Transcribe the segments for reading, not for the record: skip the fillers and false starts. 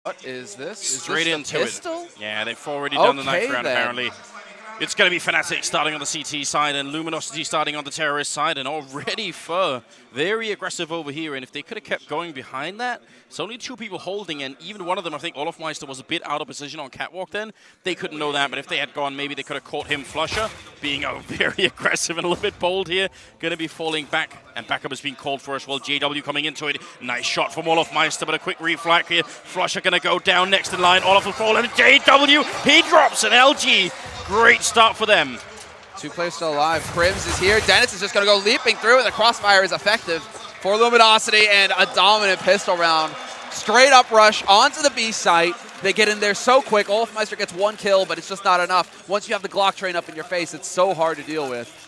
What is this? Straight is into pistol? it. Yeah, they've already done the knife round, then. apparently. It's going to be fnatic starting on the CT side and Luminosity starting on the terrorist side, and already Fur very aggressive over here. And if they could have kept going behind that, it's only 2 people holding, and even one of them, I think Olofmeister, was a bit out of position on Catwalk then. They couldn't know that, but if they had gone, maybe they could have caught him flusher, being very aggressive and a little bit bold here. Going to be falling back, and backup is being called for as well. JW coming into it. Nice shot from Olofmeister, but a quick reflag here. Flusher going to go down next in line. Olof will fall, and JW, he drops an LG. Great start for them. 2 players still alive. Crims is here. Dennis is just going to go leaping through, and the crossfire is effective for Luminosity, and a dominant pistol round. Straight up rush onto the B site. They get in there so quick. Olofmeister gets 1 kill, but it's just not enough. Once you have the Glock train up in your face, it's so hard to deal with.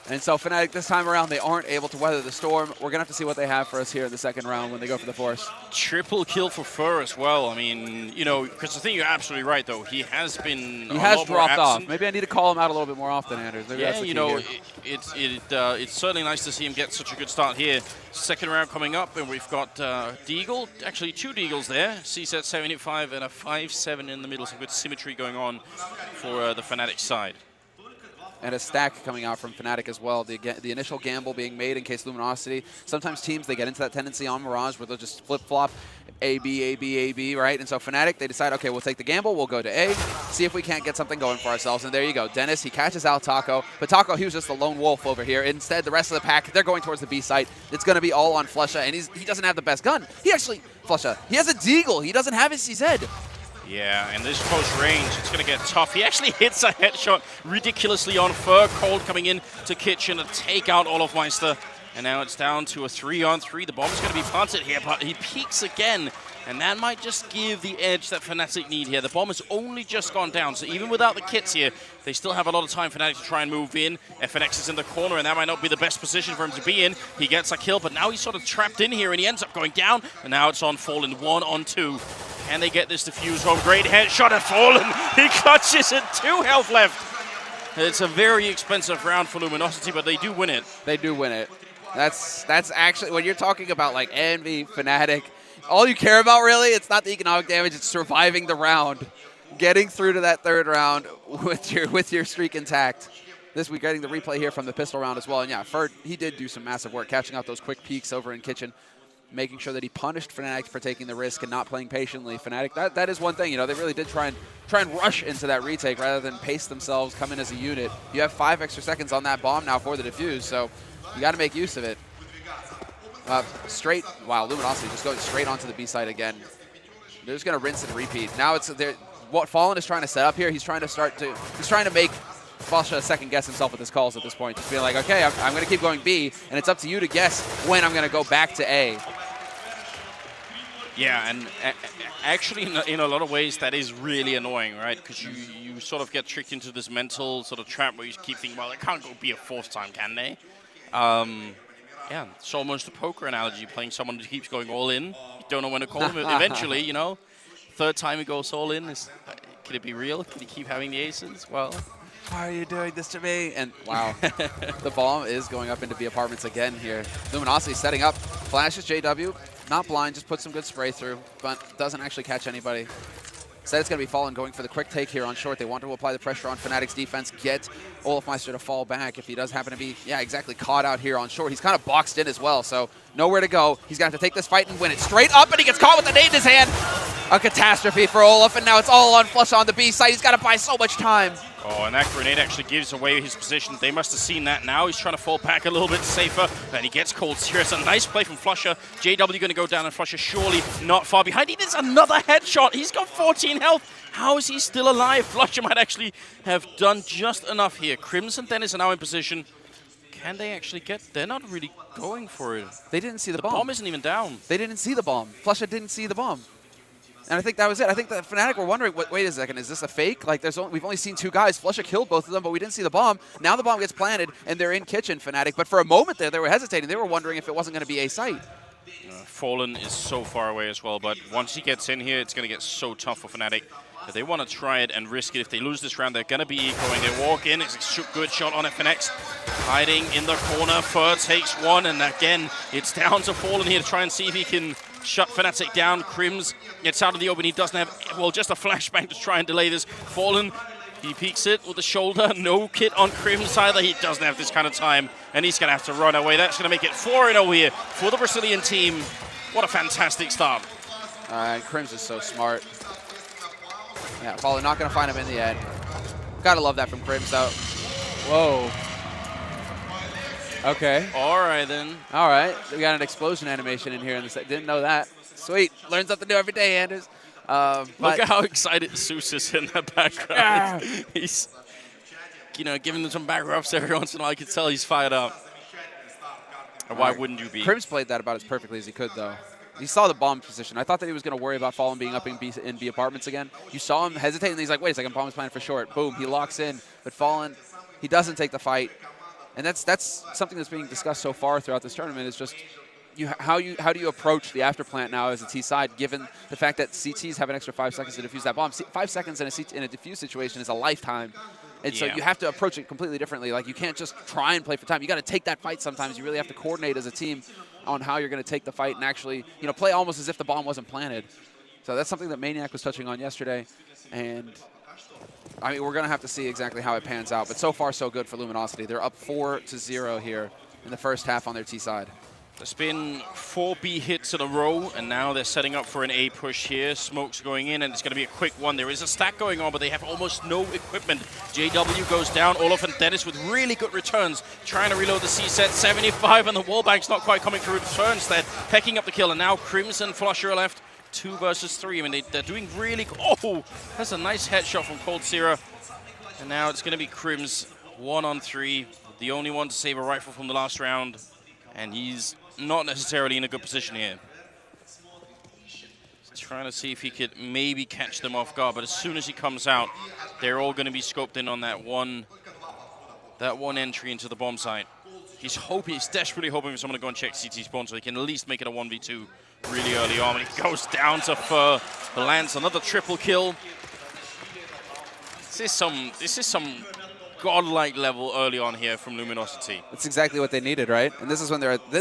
And so Fnatic this time around, they aren't able to weather the storm. We're going to have to see what they have for us here in the second round when they go for the force. Triple kill for Fur as well. I mean, you know, because I think you're absolutely right, though. He has been He has dropped off. Maybe I need to call him out a little bit more often, Anders. Maybe yeah, you know, it's certainly nice to see him get such a good start here. Second round coming up, and we've got Deagle, actually 2 Deagles there. CSET 75 and a 5-7 in the middle. Some good symmetry going on for the Fnatic side. And a stack coming out from Fnatic as well. The initial gamble being made in case Luminosity. Sometimes teams, they get into that tendency on Mirage where they'll just flip-flop A, B, A, B, A, B, right? And so Fnatic, they decide, okay, we'll take the gamble, we'll go to A, see if we can't get something going for ourselves. And there you go. Dennis, he catches out Taco. But Taco, he was just a lone wolf over here. Instead, the rest of the pack, they're going towards the B site. It's going to be all on Flusha, and he doesn't have the best gun. Flusha, he has a Deagle. He doesn't have his CZ. Yeah, and this close range, it's going to get tough. He actually hits a headshot ridiculously on Fur. Cold coming in to Kitchen to take out Olofmeister. And now it's down to a 3-on-3. The bomb's going to be planted here, but he peeks again. And that might just give the edge that Fnatic need here. The bomb has only just gone down, so even without the kits here, they still have a lot of time for Fnatic to try and move in. FNX is in the corner, and that might not be the best position for him to be in. He gets a kill, but now he's sort of trapped in here, and he ends up going down. And now it's on Fallen, 1-on-2. Can they get this defuse home? Great headshot at Fallen. He clutches it, 2 health left. It's a very expensive round for Luminosity, but they do win it. They do win it. That's actually, when you're talking about like Envy, Fnatic, all you care about really, it's not the economic damage, it's surviving the round. Getting through to that 3rd round with your streak intact. We're getting the replay here from the pistol round as well. And yeah, Ferd, he did do some massive work, catching out those quick peaks over in Kitchen, making sure that he punished Fnatic for taking the risk and not playing patiently. Fnatic, that is one thing, you know, they really did try and rush into that retake rather than pace themselves, come in as a unit. You have 5 extra seconds on that bomb now for the defuse, so you got to make use of it. Wow, Luminosity just going straight onto the B side again. They're just going to rinse and repeat. Now it's what Fallen is trying to set up here. He's trying to make Flusha second guess himself with his calls at this point. Just being like, okay, I'm going to keep going B, and it's up to you to guess when I'm going to go back to A. Yeah, and actually, in a lot of ways, that is really annoying, right? Because you sort of get tricked into this mental sort of trap where you keep thinking, well, it can't go be a 4th time, can they? Yeah, it's almost a poker analogy, playing someone who keeps going all in. You don't know when to call them. Eventually, you know, 3rd time he goes all in. Can it be real? Can he keep having the aces? Well, why are you doing this to me? And wow, the bomb is going up into the apartments again here. Luminosity setting up, flashes JW, not blind, just puts some good spray through, but doesn't actually catch anybody. Instead, it's going to be Fallen going for the quick take here on short. They want to apply the pressure on Fnatic's defense, get Olofmeister to fall back if he does happen to be, yeah, exactly, caught out here on short. He's kind of boxed in as well, so nowhere to go. He's going to have to take this fight and win it straight up, and he gets caught with the nade in his hand. A catastrophe for Olof, and now it's all on Flush on the B side. He's got to buy so much time. Oh, and that grenade actually gives away his position. They must have seen that now. He's trying to fall back a little bit safer. Then he gets called serious. A nice play from Flusha. JW going to go down, and Flusha surely not far behind. He needs another headshot. He's got 14 health. How is he still alive? Flusha might actually have done just enough here. Crimson Dennis are now in position. Can they actually get? They're not really going for it. They didn't see the bomb. The bomb isn't even down. They didn't see the bomb. Flusha didn't see the bomb. And I think that was it. I think the Fnatic were wondering, wait a second, is this a fake? Like, we've only seen 2 guys. Flusha killed both of them, but we didn't see the bomb. Now the bomb gets planted, and they're in Kitchen, Fnatic. But for a moment there, they were hesitating. They were wondering if it wasn't going to be a site. Fallen is so far away as well, but once he gets in here, it's going to get so tough for Fnatic. If they want to try it and risk it, if they lose this round, they're going to be ecoing. They walk in, it's a good shot on FNX. Hiding in the corner, Fur takes one, and again, it's down to Fallen here to try and see if he can shut fnatic down. Crims gets out of the open. He doesn't have, well, just a flashbang to try and delay this. Fallen, he peeks it with the shoulder. No kit on Crims either. He doesn't have this kind of time, and he's going to have to run away. That's going to make it 4-0 here for the Brazilian team. What a fantastic start. Crims is so smart. Yeah, Fallen not going to find him in the end. Gotta love that from Crims, though. Whoa. Okay. All right, then. All right. We got an explosion animation in here. Didn't know that. Sweet. Learn something new every day, Anders. Look at how excited Zeus is in the background. He's, you know, giving them some back rubs every once in a while. I can tell he's fired up. And why wouldn't you be? Crims played that about as perfectly as he could, though. He saw the bomb position. I thought that he was going to worry about Fallen being up in B apartments again. You saw him hesitate, and he's like, wait a second, bomb's planning for short. Boom, he locks in. But Fallen, he doesn't take the fight. And that's something that's being discussed so far throughout this tournament is just how do you approach the afterplant now as a T side, given the fact that CTs have an extra 5 seconds to defuse that bomb. 5 seconds in a defuse situation is a lifetime. And so you have to approach it completely differently. Like, you can't just try and play for time. You got to take that fight sometimes. You really have to coordinate as a team on how you're going to take the fight and actually, you know, play almost as if the bomb wasn't planted. So that's something that Maniac was touching on yesterday. And I mean, we're going to have to see exactly how it pans out. But so far, so good for Luminosity. They're up 4-0 here in the first half on their T side. There's been 4 B hits in a row, and now they're setting up for an A push here. Smoke's going in, and it's going to be a quick one. There is a stack going on, but they have almost no equipment. JW goes down. Olaf and Dennis with really good returns, trying to reload the C set. 75, and the wallbank's not quite coming through. Turns there, pecking up the kill, and now Crimson Flusher are left 2 versus 3. I mean, they're doing really good. Oh, that's a nice headshot from Cold Zero. And now it's going to be Crims 1-on-3, the only one to save a rifle from the last round, and he's not necessarily in a good position here. He's trying to see if he could maybe catch them off guard, but as soon as he comes out, they're all going to be scoped in on that one entry into the bomb site. He's desperately hoping for someone to go and check CT spawn so he can at least make it a 1v2 really early on. And he goes down to Fur, lands another triple kill. This is some godlike level early on here from Luminosity. That's exactly what they needed, right? And this is when they're at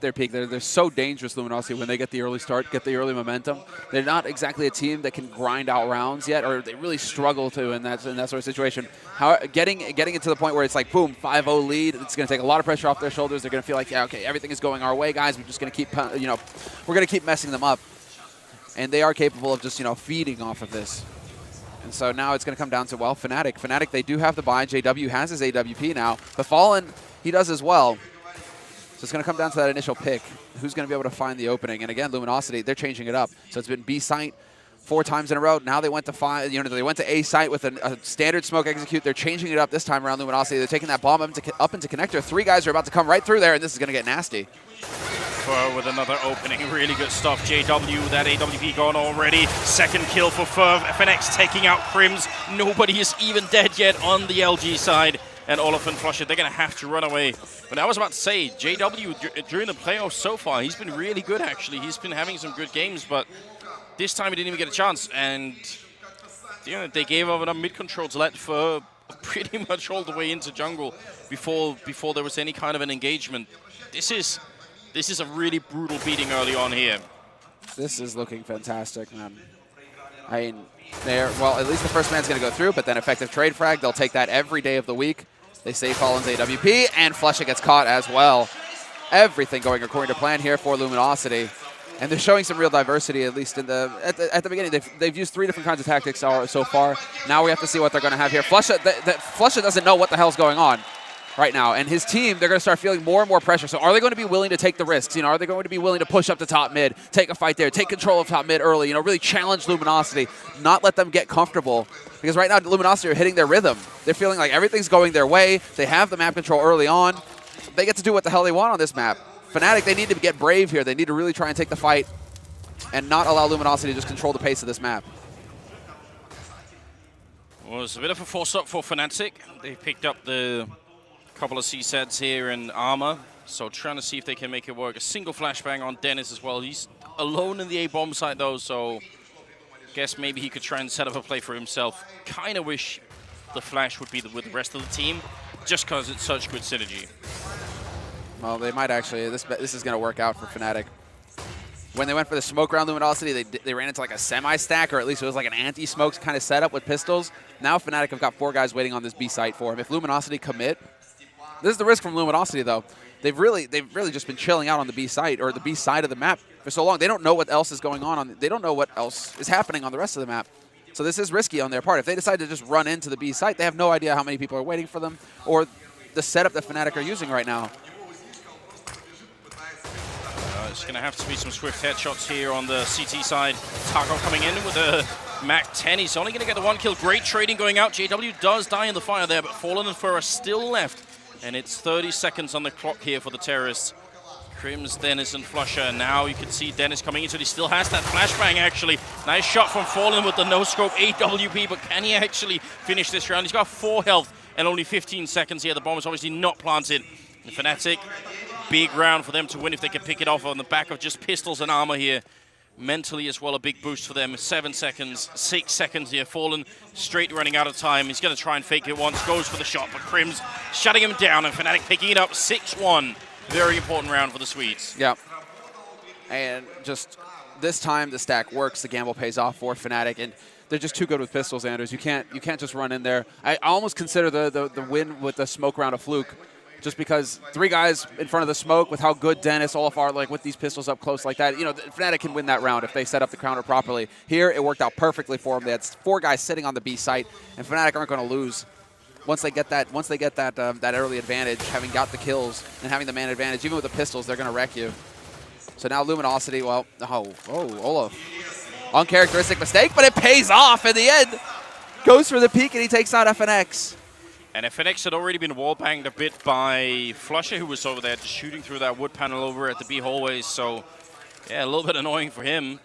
their peak. They're so dangerous, Luminosity, when they get the early start, get the early momentum. They're not exactly a team that can grind out rounds yet, or they really struggle to in that sort of situation. Getting it to the point where it's like, boom, 5-0 lead, it's going to take a lot of pressure off their shoulders. They're going to feel like, yeah, okay, everything is going our way, guys. We're just going to keep, we're going to keep messing them up. And they are capable of just, feeding off of this. And so now it's going to come down to, well, fnatic. fnatic, they do have the buy. JW has his AWP now. But Fallen, he does as well. So it's going to come down to that initial pick. Who's going to be able to find the opening? And again, Luminosity, they're changing it up. So it's been B site 4 times in a row. Now they went to they went to A site with a standard smoke execute. They're changing it up this time around, Luminosity. They're taking that bomb up into connector. 3 guys are about to come right through there, and this is going to get nasty. Fur with another opening, really good stuff. JW, that AWP gone already. Second kill for Fur. FNX taking out Crims. Nobody is even dead yet on the LG side. And Olaf and Flusher, they're going to have to run away. But I was about to say, JW, during the playoffs so far, he's been really good, actually. He's been having some good games, but this time he didn't even get a chance. And they gave up enough mid-control to let Fur pretty much all the way into jungle before there was any kind of an engagement. This is a really brutal beating early on here. This is looking fantastic, man. I mean, well, at least the first man's going to go through, but then effective trade frag, they'll take that every day of the week. They save Fallen's AWP, and Flusha gets caught as well. Everything going according to plan here for Luminosity. And they're showing some real diversity, at least at the beginning. They've used 3 different kinds of tactics so far. Now we have to see what they're going to have here. Flusha doesn't know what the hell's going on right now. And his team, they're going to start feeling more and more pressure. So are they going to be willing to take the risks? Are they going to be willing to push up to top mid, take a fight there, take control of top mid early, really challenge Luminosity, not let them get comfortable? Because right now, Luminosity are hitting their rhythm. They're feeling like everything's going their way. They have the map control early on. They get to do what the hell they want on this map. fnatic, they need to get brave here. They need to really try and take the fight and not allow Luminosity to just control the pace of this map. Well, it's a bit of a force-up for fnatic. They picked up the couple of C-sets here in armor, so trying to see if they can make it work. A single flashbang on Dennis as well. He's alone in the A-bomb site, though, so guess maybe he could try and set up a play for himself. Kind of wish the flash would be with the rest of the team, just because it's such good synergy. Well, they might actually. This is going to work out for fnatic. When they went for the smoke round Luminosity, they ran into like a semi-stack, or at least it was like an anti-smokes kind of setup with pistols. Now fnatic have got 4 guys waiting on this B site for him. If Luminosity commit, this is the risk from Luminosity though. They've really just been chilling out on the B site, or the B side of the map for so long. They don't know what else is going on. They don't know what else is happening on the rest of the map. So this is risky on their part. If they decide to just run into the B site, they have no idea how many people are waiting for them or the setup that fnatic are using right now. It's going to have to be some swift headshots here on the CT side. Taco coming in with a Mac-10. He's only going to get the 1 kill. Great trading going out. JW does die in the fire there, but Fallen and Fur are still left. And it's 30 seconds on the clock here for the terrorists. Crims, Dennis, and Flusher. Now you can see Dennis coming into it. He still has that flashbang, actually. Nice shot from Fallen with the no-scope AWP, but can he actually finish this round? He's got 4 health and only 15 seconds here. The bomb is obviously not planted. And fnatic, big round for them to win if they can pick it off on the back of just pistols and armor here. Mentally as well, a big boost for them. 7 seconds, 6 seconds here. Fallen straight running out of time. He's going to try and fake it once, goes for the shot, but Crims shutting him down, and fnatic picking it up 6-1. Very important round for the Swedes. Yeah. And just this time the stack works. The gamble pays off for fnatic, and they're just too good with pistols, Anders. You can't just run in there. I almost consider the win with the smoke round a fluke, just because 3 guys in front of the smoke with how good Dennis, Olaf are, like with these pistols up close like that. You know, fnatic can win that round if they set up the counter properly. Here, it worked out perfectly for them. They had 4 guys sitting on the B site, and fnatic aren't going to lose. Once they get that that early advantage, having got the kills and having the man advantage, even with the pistols, they're going to wreck you. So now Luminosity, well, Olaf. Uncharacteristic mistake, but it pays off in the end. Goes for the peek, and he takes out FNX. And FNX had already been wall-banged a bit by Flusher, who was over there just shooting through that wood panel over at the B hallways. So, yeah, a little bit annoying for him.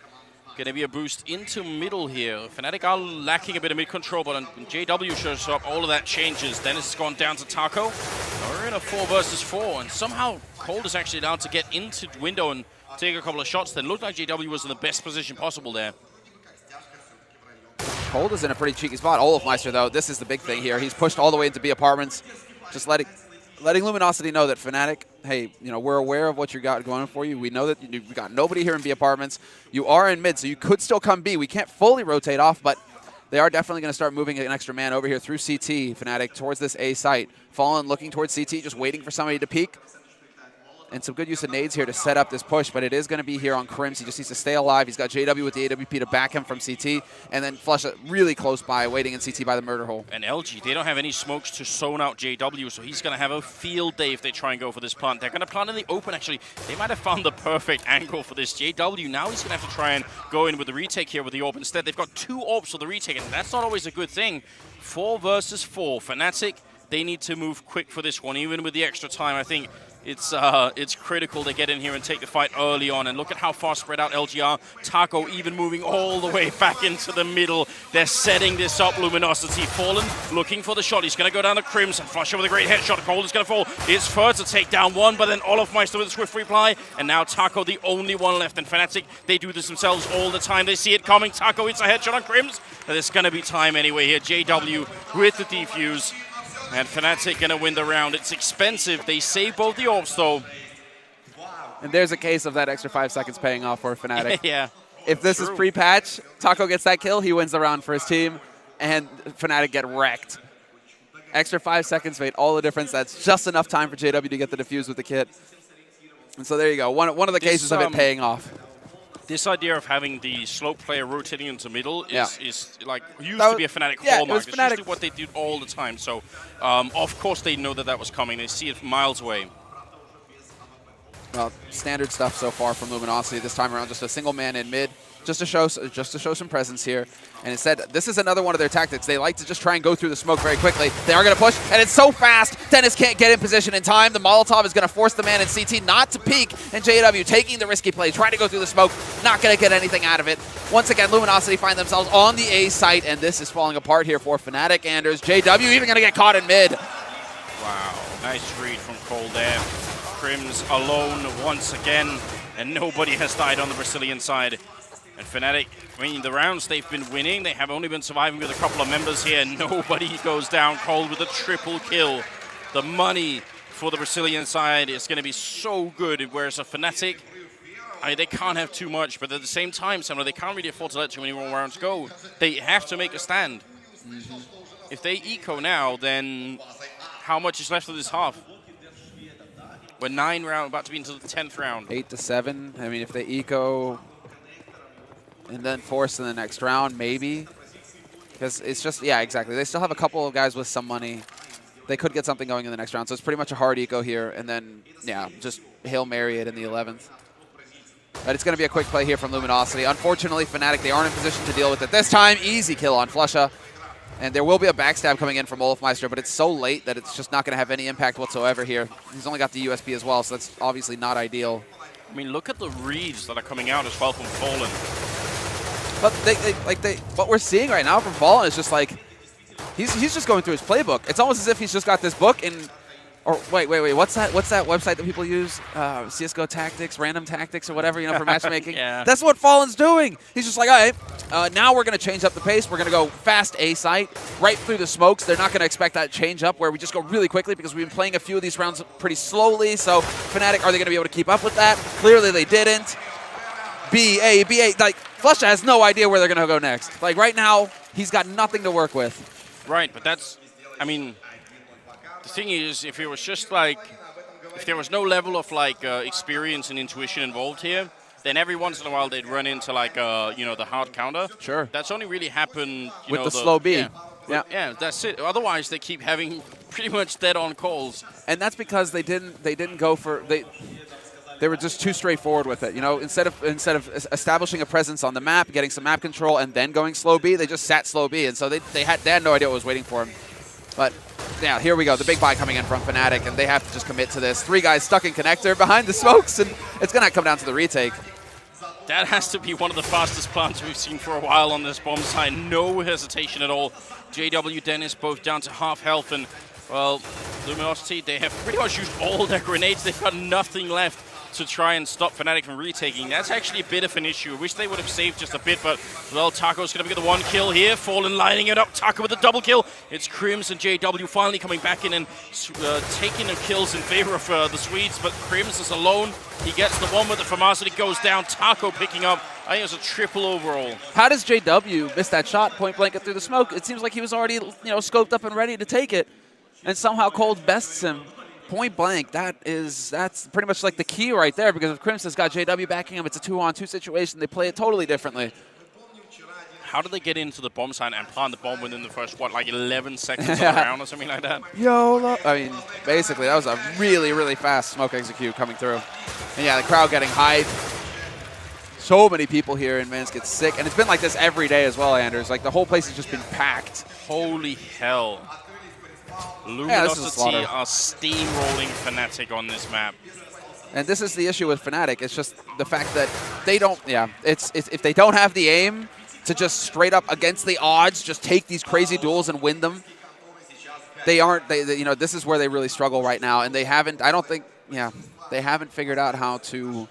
Going to be a boost into middle here. fnatic are lacking a bit of mid-control, but when JW shows up, all of that changes. Dennis has gone down to Taco. We're in a 4 versus 4, and somehow Cold is actually allowed to get into window and take a couple of shots. Then looked like JW was in the best position possible there. Cold is in a pretty cheeky spot. Olafmeister, though, this is the big thing here. He's pushed all the way into B apartments, just letting Luminosity know that fnatic, hey, you know, we're aware of what you got going for you. We know that you've got nobody here in B apartments. You are in mid, so you could still come B. We can't fully rotate off, but they are definitely going to start moving an extra man over here through CT, fnatic, towards this A site. Fallen looking towards CT, just waiting for somebody to peek. And some good use of nades here to set up this push, but it is going to be here on Crims. He just needs to stay alive. He's got JW with the AWP to back him from CT, and then Flush really close by, waiting in CT by the murder hole. And LG, they don't have any smokes to zone out JW, so he's going to have a field day if they try and go for this plant. They're going to plant in the open, actually. They might have found the perfect angle for this. JW, now he's going to have to try and go in with the retake here with the AWP. Instead, they've got 2 AWPs for the retake, and that's not always a good thing. 4 versus 4. fnatic, they need to move quick for this one, even with the extra time. I think it's critical to get in here and take the fight early on. And look at how far spread out LG are. Taco even moving all the way back into the middle. They're setting this up. Luminosity Fallen looking for the shot. He's going to go down to Crims and Flusher with a great headshot. Cold is going to fall. It's Fur to take down one, but then Olafmeister with a swift reply. And now Taco, the only one left. And fnatic, they do this themselves all the time. They see it coming. Taco hits a headshot on Crims. And there's going to be time anyway here. JW with the defuse. And fnatic going to win the round. It's expensive. They save both the AWPs, though. And there's a case of that extra 5 seconds paying off for fnatic. Yeah. If this is pre-patch, Taco gets that kill, he wins the round for his team, and fnatic get wrecked. Extra 5 seconds made all the difference. That's just enough time for JW to get the defuse with the kit. And so there you go. One of the cases of it paying off. This idea of having the slope player rotating into middle is like used to be a fnatic hallmark. It's usually what they do all the time. So, of course, they know that that was coming. They see it miles away. Well, standard stuff so far from Luminosity this time around. Just a single man in mid, just to show some presence here. And instead, this is another one of their tactics. They like to just try and go through the smoke very quickly. They are going to push, and it's so fast. Dennis can't get in position in time. The Molotov is going to force the man in CT not to peek. And JW taking the risky play, trying to go through the smoke, not going to get anything out of it. Once again, Luminosity find themselves on the A site, and this is falling apart here for fnatic. Anders, JW even going to get caught in mid. Wow, nice read from Cole there. Crims alone once again, and nobody has died on the Brazilian side. And fnatic, I mean, the rounds they've been winning, they have only been surviving with a couple of members here. Nobody goes down. Cold with a triple kill. The money for the Brazilian side is going to be so good, whereas a fnatic, they can't have too much, but at the same time, they can't really afford to let too many more rounds go. They have to make a stand. If they eco now, then how much is left of this half? We're 9 rounds, about to be into the 10th round. 8 to 7. I mean, if they eco and then force in the next round, maybe. Because it's just, yeah, exactly. They still have a couple of guys with some money. They could get something going in the next round. So it's pretty much a hard eco here. And then, yeah, just Hail Mary it in the 11th. But it's going to be a quick play here from Luminosity. Unfortunately, fnatic, they aren't in position to deal with it this time. Easy kill on Flusha. And there will be a backstab coming in from Olofmeister, but it's so late that it's just not going to have any impact whatsoever here. He's only got the USP as well, so that's obviously not ideal. I mean, look at the reads that are coming out as well from Fallen. But what we're seeing right now from Fallen is just like, he's just going through his playbook. It's almost as if he's just got this book and, or wait, what's that website that people use? CSGO Tactics, Random Tactics, or whatever, for matchmaking. Yeah. That's what Fallen's doing. He's just like, all right, now we're going to change up the pace. We're going to go fast A site, right through the smokes. They're not going to expect that change up where we just go really quickly because we've been playing a few of these rounds pretty slowly. So fnatic, are they going to be able to keep up with that? Clearly they didn't. B, A. Like, Flusha has no idea where they're going to go next. Like, right now, he's got nothing to work with. Right, but that's, I mean, the thing is, if it was just like, if there was no level of like experience and intuition involved here, then every once in a while they'd run into like, the hard counter. Sure. That's only really happened, with the slow B. Yeah, that's it. Otherwise, they keep having pretty much dead-on calls. And that's because they didn't go for they were just too straightforward with it. Instead of establishing a presence on the map, getting some map control, and then going slow B, they just sat slow B, and so they had no idea what was waiting for them. But yeah, here we go. The big buy coming in from fnatic, and they have to just commit to this. 3 guys stuck in connector behind the smokes, and it's going to come down to the retake. That has to be one of the fastest plants we've seen for a while on this bomb side. No hesitation at all. JW, Dennis both down to half health, and, well, Luminosity, they have pretty much used all their grenades. They've got nothing left to try and stop fnatic from retaking. That's actually a bit of an issue. I wish they would have saved just a bit, but, well, Taco's going to get the 1 kill here. Fallen lining it up. Taco with a double kill. It's Crims and JW finally coming back in and taking the kills in favor of the Swedes, but Crims is alone. He gets the one with the Ferocity, goes down. Taco picking up. I think it was a triple overall. How does JW miss that shot point blank through the smoke? It seems like he was already, scoped up and ready to take it, and somehow Cold bests him. Point blank, that's pretty much like the key right there, because if Crims has got JW backing him, it's a 2-on-2 situation. They play it totally differently. How did they get into the bomb site and plant the bomb within the first, 11 seconds of the round or something like that? YOLO. I mean, basically, that was a really, really fast smoke execute coming through. And yeah, the crowd getting hyped. So many people here in Minsk get sick. And it's been like this every day as well, Anders. Like, the whole place has just been packed. Holy hell. Luminosity are steamrolling fnatic on this map. And this is the issue with fnatic. It's just the fact that they don't, it's if they don't have the aim to just straight up against the odds, just take these crazy duels and win them, this is where they really struggle right now. And they haven't, they haven't figured out how to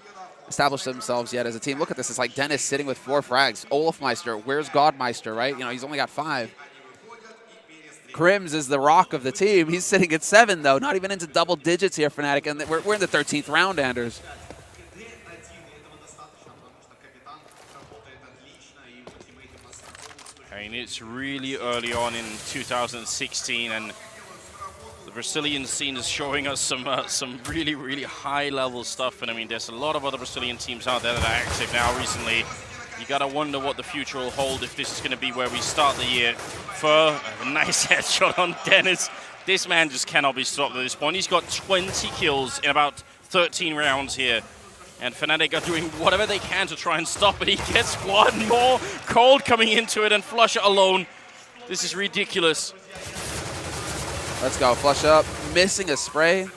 establish themselves yet as a team. Look at this. It's like Dennis sitting with 4 frags. Olofmeister, where's Godmeister, right? He's only got 5. Crims is the rock of the team. He's sitting at 7, though. Not even into double digits here, fnatic. And we're in the 13th round, Anders. I mean, it's really early on in 2016, and the Brazilian scene is showing us some really, really high-level stuff. And I mean, there's a lot of other Brazilian teams out there that are active now recently. You gotta wonder what the future will hold if this is gonna be where we start the year. Fur, a nice headshot on Dennis. This man just cannot be stopped at this point. He's got 20 kills in about 13 rounds here. And fnatic are doing whatever they can to try and stop it. He gets 1 more. Cold coming into it, and Flusha alone. This is ridiculous. Let's go, Flusha missing a spray.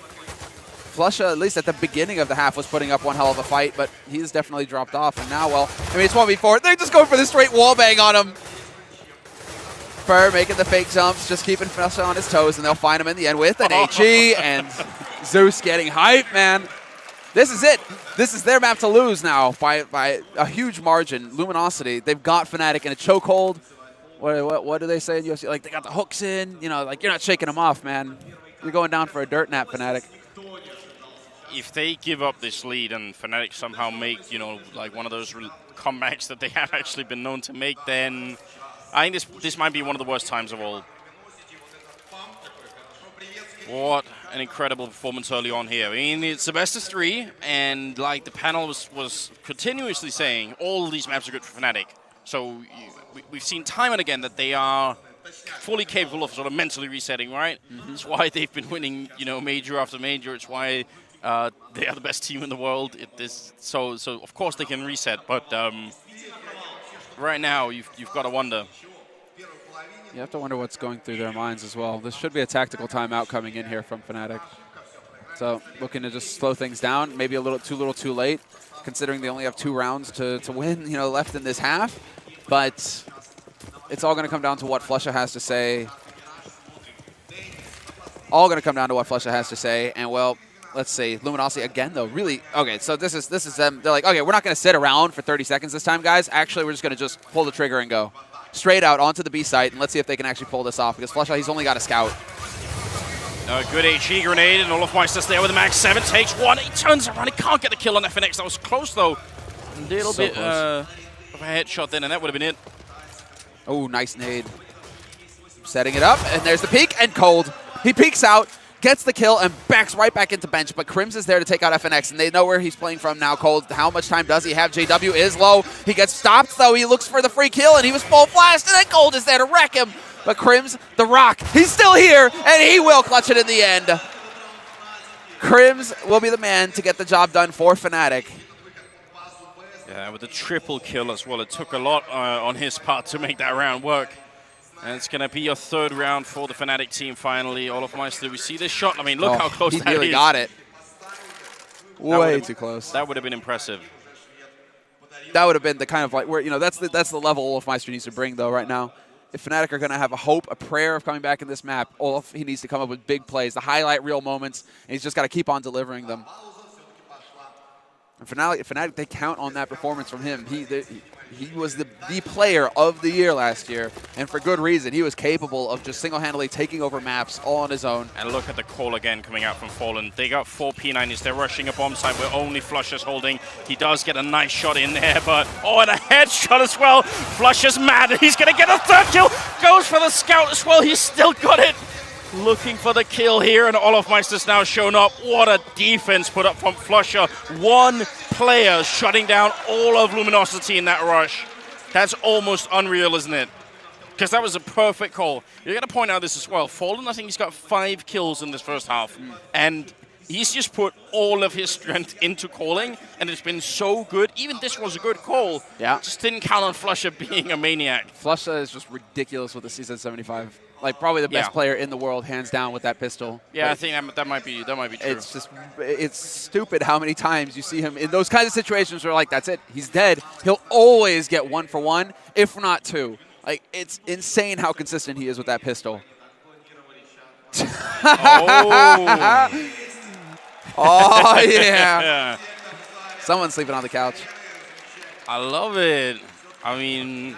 Flusha, at least at the beginning of the half, was putting up one hell of a fight, but he's definitely dropped off. And now, well, I mean, it's 1v4. They're just going for the straight wallbang on him. Fur making the fake jumps, just keeping Flusha on his toes, and they'll find him in the end with an HE. And Zeus getting hype, man. This is it. This is their map to lose now by a huge margin. Luminosity, they've got fnatic in a chokehold. What do they say in UFC? Like, they got the hooks in. Like, you're not shaking them off, man. You're going down for a dirt nap, fnatic. if they give up this lead and Fnatic somehow make, you know, like one of those comebacks that they have actually been known to make, then I think this might be one of the worst times of all. What an incredible performance early on here. I mean, it's the best of 3, and like the panel was continuously saying, all these maps are good for Fnatic. So we've seen time and again that they are fully capable of sort of mentally resetting, right? It's why they've been winning, you know, major after major. It's why they are the best team in the world. So of course they can reset, but right now you've got to wonder. You have to wonder what's going through their minds as well. This should be a tactical timeout coming in here from Fnatic. So looking to just slow things down, maybe a little too late, considering they only have 2 rounds to win, you know, left in this half. But it's all going to come down to what flusha has to say. All going to come down to what flusha has to say. And well, let's see, Luminosity again though. Really, okay. So this is them. They're like, okay, we're not going to sit around for 30 seconds this time, guys. Actually, we're just going to just pull the trigger and go straight out onto the B site, and let's see if they can actually pull this off, because flusha, he's only got a scout. A good HE grenade, and Olofmeister's there with the max 7, takes 1, he turns around, he can't get the kill on FNX. That was close though. A little bit of a headshot then, and that would have been it. Oh, nice nade. Setting it up, and there's the peek, and Cold. He peeks out, gets the kill, and backs right back into bench, but Crims is there to take out FNX, and they know where he's playing from now. Cold, how much time does he have? JW is low. He gets stopped, though. He looks for the free kill, and he was full blast, and then Cold is there to wreck him. But Crims, the Rock, he's still here, and he will clutch it in the end. Crims will be the man to get the job done for Fnatic. Yeah, with the triple kill as well. It took a lot on his part to make that round work. And it's going to be your 3rd round for the Fnatic team finally. Olofmeister, we see this shot. I mean, look how close that is. He really got it. Way too close. That would have been impressive. That would have been the kind of like where, you know, that's the level Olofmeister needs to bring though right now. If Fnatic are going to have a hope, a prayer of coming back in this map, Olof, he needs to come up with big plays, the highlight reel moments, and he's just got to keep on delivering them. And Fnatic, they count on that performance from him. He was the player of the year last year, and for good reason. He was capable of just single-handedly taking over maps all on his own. And look at the call again coming out from Fallen. They got 4 P90s. They're rushing a bomb site where only flusha's holding. He does get a nice shot in there, but and a headshot as well. flusha's mad. He's going to get a 3rd kill. Goes for the scout as well. He's still got it. Looking for the kill here, and Olofmeister's now shown up. What a defense put up from flusha. 1 player shutting down all of Luminosity in that rush. That's almost unreal, isn't it? Because that was a perfect call. You got to point out this as well. Fallen, I think he's got 5 kills in this first half, and he's just put all of his strength into calling, and it's been so good. Even this was a good call. Yeah. Just didn't count on flusha being a maniac. flusha is just ridiculous with the CZ75. Like probably the best player in the world, hands down, with that pistol. Yeah, I think that might be true. It's stupid how many times you see him in those kinds of situations where like that's it, he's dead. He'll always get 1 for 1, if not 2. Like it's insane how consistent he is with that pistol. Oh yeah. Someone's sleeping on the couch. I love it. I mean,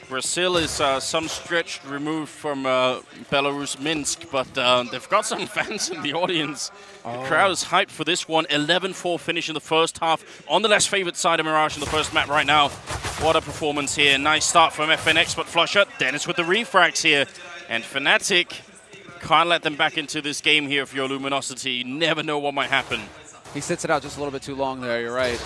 Brazil is some stretch removed from Belarus, Minsk, but they've got some fans in the audience. The crowd is hyped for this one. 11-4 finish in the first half on the less favored side of Mirage in the first map right now. What a performance here. Nice start from FNX, but flusha. Dennis with the refrags here. And Fnatic can't let them back into this game here for your Luminosity. You never know what might happen. He sits it out just a little bit too long there, you're right.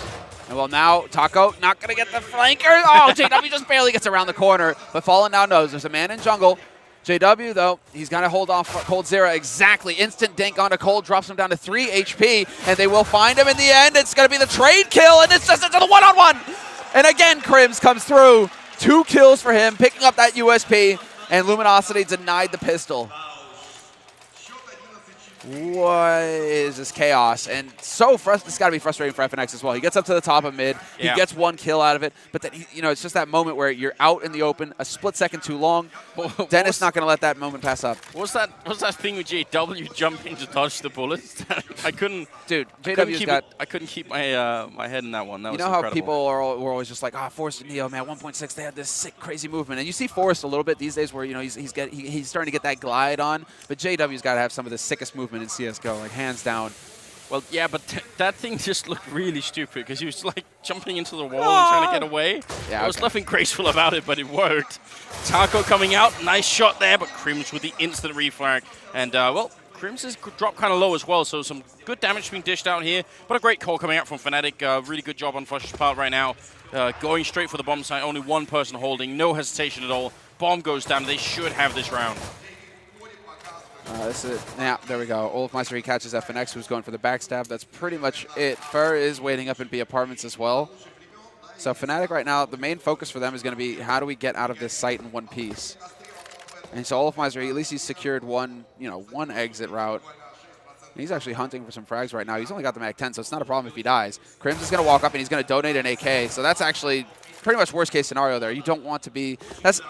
And well, now Taco not going to get the flanker. Oh, JW just barely gets around the corner, but Fallen now knows there's a man in jungle. JW, though, he's going to hold off Cold Zera exactly. Instant dink onto Cold, drops him down to 3 HP, and they will find him in the end. It's going to be the trade kill, and it's just into the one-on-one. And again, Crims comes through. 2 kills for him, picking up that USP, and Luminosity denied the pistol. What is this chaos? And so it's got to be frustrating for FNX as well. He gets up to the top of mid. He gets 1 kill out of it. But then, it's just that moment where you're out in the open, a split second too long. Dennis not going to let that moment pass up. What's that thing with JW jumping to dodge the bullets? I couldn't. Dude, JW's got. I couldn't keep my my head in that one. That was incredible. How people were always just like, Forrest and Neo, man, 1.6, they had this sick, crazy movement. And you see Forrest a little bit these days where he's starting to get that glide on. But JW's got to have some of the sickest movement in CS:GO, like hands down. Well, yeah, but that thing just looked really stupid because he was like jumping into the wall and trying to get away. Yeah, there was nothing graceful about it, but it worked. Taco coming out, nice shot there, but Crims with the instant reflag. And, well, Crims has dropped kind of low as well, so some good damage being dished out here. But a great call coming out from fnatic. Really good job on Flush's part right now. Going straight for the bomb site, only one person holding, no hesitation at all. Bomb goes down, they should have this round. This is, yeah, there we go. Olafmeister catches fnatic, who's going for the backstab. That's pretty much it. Fur is waiting up in B apartments as well. So fnatic right now, the main focus for them is going to be how do we get out of this site in one piece. And so Olafmeister, at least he's secured one exit route. And he's actually hunting for some frags right now. He's only got the Mag 10, so it's not a problem if he dies. Crims is going to walk up and he's going to donate an AK. So that's actually pretty much worst case scenario there. You don't want to be. That's.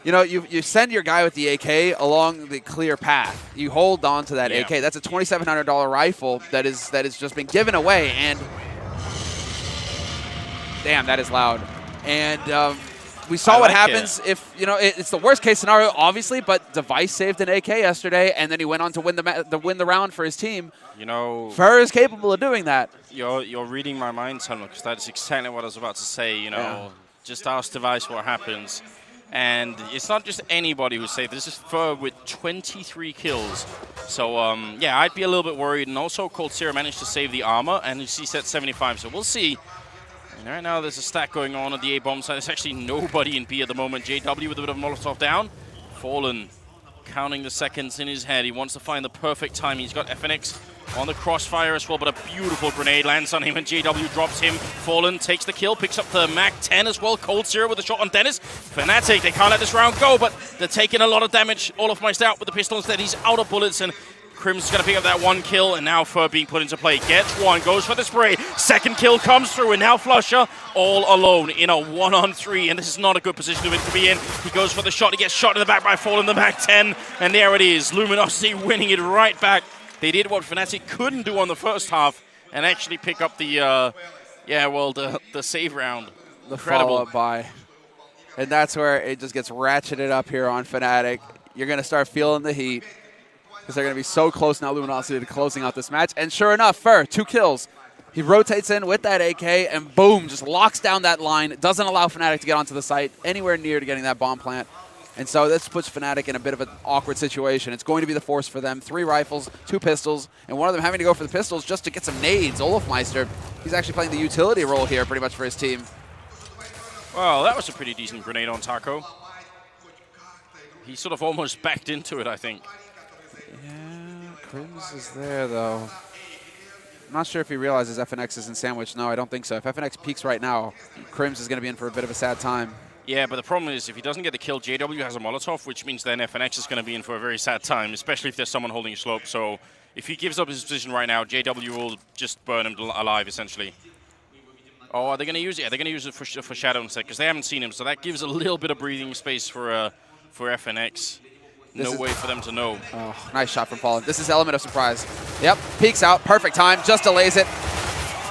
You know, you send your guy with the AK along the clear path. You hold on to that AK. That's a $2,700 rifle that is just been given away. And damn, that is loud. And we saw what happens if, you know, it's the worst case scenario, obviously. But Device saved an AK yesterday, and then he went on to win the round for his team. You know, Fur is capable of doing that. You're reading my mind, Salma, because that's exactly what I was about to say. You know, just ask Device what happens. And it's not just anybody who's safe. This is Fur with 23 kills. So, yeah, I'd be a little bit worried. And also, Cold Zero managed to save the armor, and he's at 75. So we'll see. And right now, there's a stack going on at the A-bomb side. There's actually nobody in B at the moment. JW with a bit of Molotov down. Fallen, counting the seconds in his head. He wants to find the perfect time. He's got fnatic on the crossfire as well, but a beautiful grenade lands on him, and JW drops him. Fallen takes the kill, picks up the Mag 10 as well. Cold Zero with a shot on Dennis. fnatic, they can't let this round go, but they're taking a lot of damage. Olafmeister out with the pistol instead. He's out of bullets, and Crims is going to pick up that one kill, and now Fur being put into play. Gets one, goes for the spray. Second kill comes through, and now Flusher all alone in a 1-on-3, and this is not a good position for him to be in. He goes for the shot. He gets shot in the back by Fallen, the Mag 10, and there it is. Luminosity winning it right back. They did what fnatic couldn't do on the first half and actually pick up the, the save round. The follow-up buy. And that's where it just gets ratcheted up here on fnatic. You're going to start feeling the heat because they're going to be so close now, Luminosity, to closing out this match. And sure enough, Fur, 2 kills. He rotates in with that AK and boom, just locks down that line. Doesn't allow fnatic to get onto the site anywhere near to getting that bomb plant. And so this puts fnatic in a bit of an awkward situation. It's going to be the force for them. 3 rifles, 2 pistols, and one of them having to go for the pistols just to get some nades. Olafmeister, he's actually playing the utility role here pretty much for his team. Well, that was a pretty decent grenade on Taco. He sort of almost backed into it, I think. Yeah, Crims is there, though. I'm not sure if he realizes fnatic is in sandwich. No, I don't think so. If fnatic peaks right now, Crims is going to be in for a bit of a sad time. Yeah, but the problem is if he doesn't get the kill, JW has a Molotov, which means then fnatic is going to be in for a very sad time, especially if there's someone holding a slope. So if he gives up his position right now, JW will just burn him alive, essentially. Oh, are they going to use it? Yeah, they're going to use it for Shadow instead, because they haven't seen him. So that gives a little bit of breathing space for fnatic. No way for them to know. Oh, nice shot from Fallen. This is element of surprise. Yep, peeks out, perfect time, just delays it.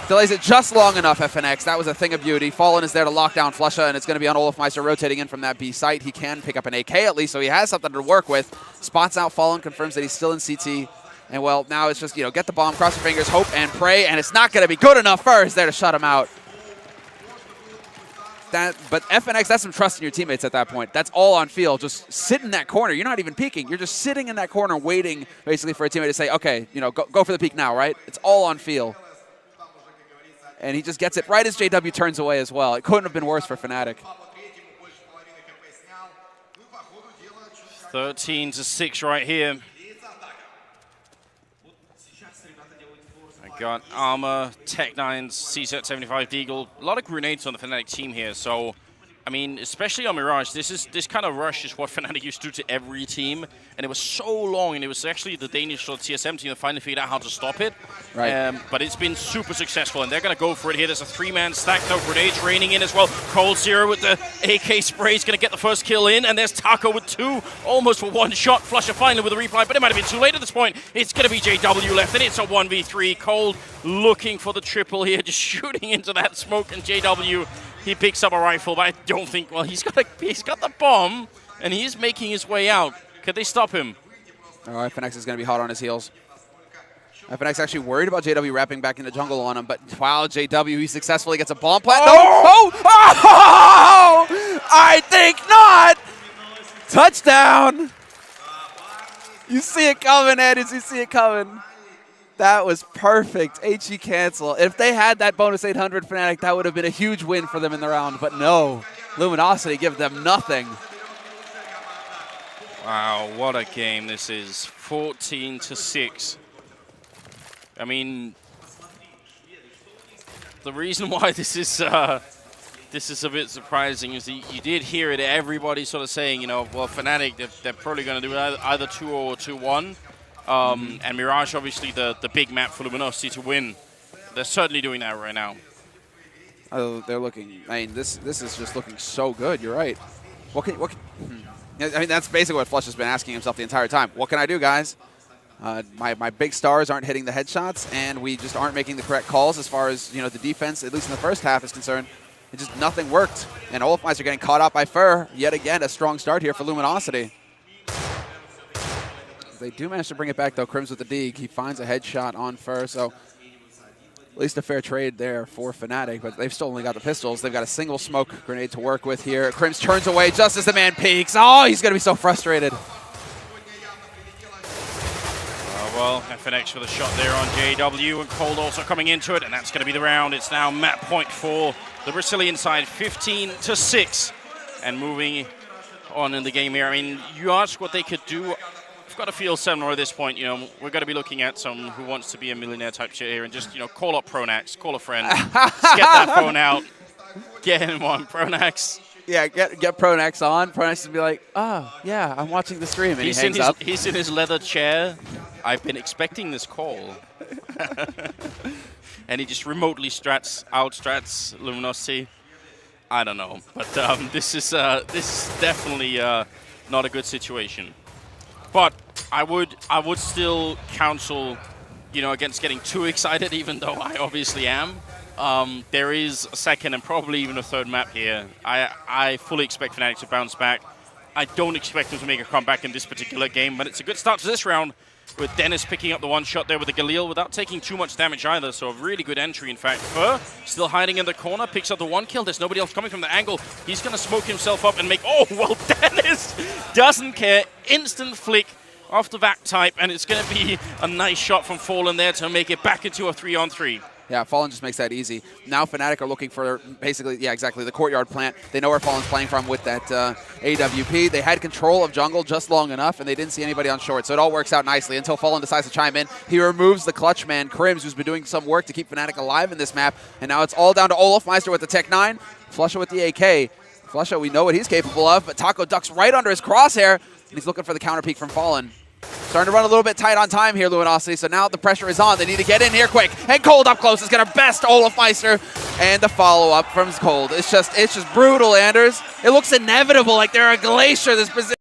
Delays it just long enough, fnatic. That was a thing of beauty. Fallen is there to lock down Flusha, and it's going to be on Olafmeister rotating in from that B site. He can pick up an AK at least, so he has something to work with. Spots out Fallen, confirms that he's still in CT. And, well, now it's just, you know, get the bomb, cross your fingers, hope and pray, and it's not going to be good enough. First there to shut him out. But fnatic, that's some trust in your teammates at that point. That's all on field. Just sit in that corner. You're not even peeking. You're just sitting in that corner waiting, basically, for a teammate to say, okay, you know, go for the peek now, right? It's all on field. And he just gets it right as JW turns away as well. It couldn't have been worse for fnatic. 13-6 right here. I got armor, Tech 9s, CSET 75 Deagle. A lot of grenades on the fnatic team here. So, I mean, especially on Mirage, this kind of rush is what fnatic used to do to every team. And it was so long, and it was actually the Danish TSM team that finally figured out how to stop it. Right. But it's been super successful, and they're going to go for it here. There's a 3-man stack, though. Grenades raining in as well. Cold Zero with the AK spray is going to get the first kill in, and there's Taco with 2, almost for 1 shot. Flusher finally with a reply, but it might have been too late at this point. It's going to be JW left, and it's a 1v3. Cold looking for the triple here, just shooting into that smoke, and JW, he picks up a rifle, but I don't think, well, he's got the bomb, and he is making his way out. Could they stop him? All right, fnatic is going to be hot on his heels. fnatic's actually worried about JW wrapping back in the jungle on him, but wow, JW, he successfully gets a bomb plant. Oh! No! Oh! I think not! Touchdown! You see it coming, Edis. You see it coming. That was perfect. HE cancel. If they had that bonus 800 Fnatic, that would have been a huge win for them in the round. But no, Luminosity give them nothing. Wow, what a game this is. 14-6. I mean, the reason why this is a bit surprising is you did hear it. Everybody sort of saying, you know, well, Fnatic, they're probably going to do either 2 or 2-1. And Mirage, obviously, the big map for Luminosity to win. They're certainly doing that right now. Oh, they're looking. I mean, this is just looking so good. You're right. I mean, that's basically what Flush has been asking himself the entire time. What can I do, guys? My big stars aren't hitting the headshots, and we just aren't making the correct calls as far as, you know, the defense, at least in the first half, is concerned. It just nothing worked. And Olafmeister getting caught out by Fur. Yet again, a strong start here for Luminosity. They do manage to bring it back, though. Crims with the dig. He finds a headshot on Fur, so at least a fair trade there for Fnatic, but they've still only got the pistols. They've got a single smoke grenade to work with here. Crims turns away just as the man peeks. Oh, he's going to be so frustrated. Well, FNX with a shot there on JW, and Cold also coming into it, and that's going to be the round. It's now map point for the Brazilian side, 15-6, and moving on in the game here. I mean, you ask what they could do. I've got to feel similar at this point. You know, we're going to be looking at some who wants to be a millionaire type shit here, and just, you know, call up Pronax, call a friend, just get that phone out, get him on Pronax. Yeah, get Pronax on. Pronax will be like, oh, yeah, I'm watching the stream, and he hangs up. He's in his leather chair. I've been expecting this call. And he just remotely outstrats Luminosity. I don't know, but this is definitely not a good situation. But I would still counsel, you know, against getting too excited, even though I obviously am. There is a second and probably even a third map here. I fully expect Fnatic to bounce back. I don't expect them to make a comeback in this particular game, but it's a good start to this round, with Dennis picking up the one shot there with the Galil without taking too much damage either, so a really good entry, in fact. Fur still hiding in the corner, picks up the one kill. There's nobody else coming from the angle. He's going to smoke himself up and make... Oh, well, Dennis doesn't care. Instant flick off the back type, and it's going to be a nice shot from Fallen there to make it back into a 3-on-3. Yeah, Fallen just makes that easy. Now Fnatic are looking for basically, yeah, exactly, the courtyard plant. They know where Fallen's playing from with that AWP. They had control of jungle just long enough, and they didn't see anybody on short, so it all works out nicely until Fallen decides to chime in. He removes the clutch man, Crims, who's been doing some work to keep Fnatic alive in this map, and now it's all down to Olafmeister with the Tech 9, Flusha with the AK. Flusha, we know what he's capable of, but Taco ducks right under his crosshair, and he's looking for the counter peek from Fallen. Starting to run a little bit tight on time here, Luminosity, so now the pressure is on. They need to get in here quick. And Cold up close is going to best Olafmeister. And the follow-up from Cold. It's just brutal, Anders. It looks inevitable, like they're a glacier, this position.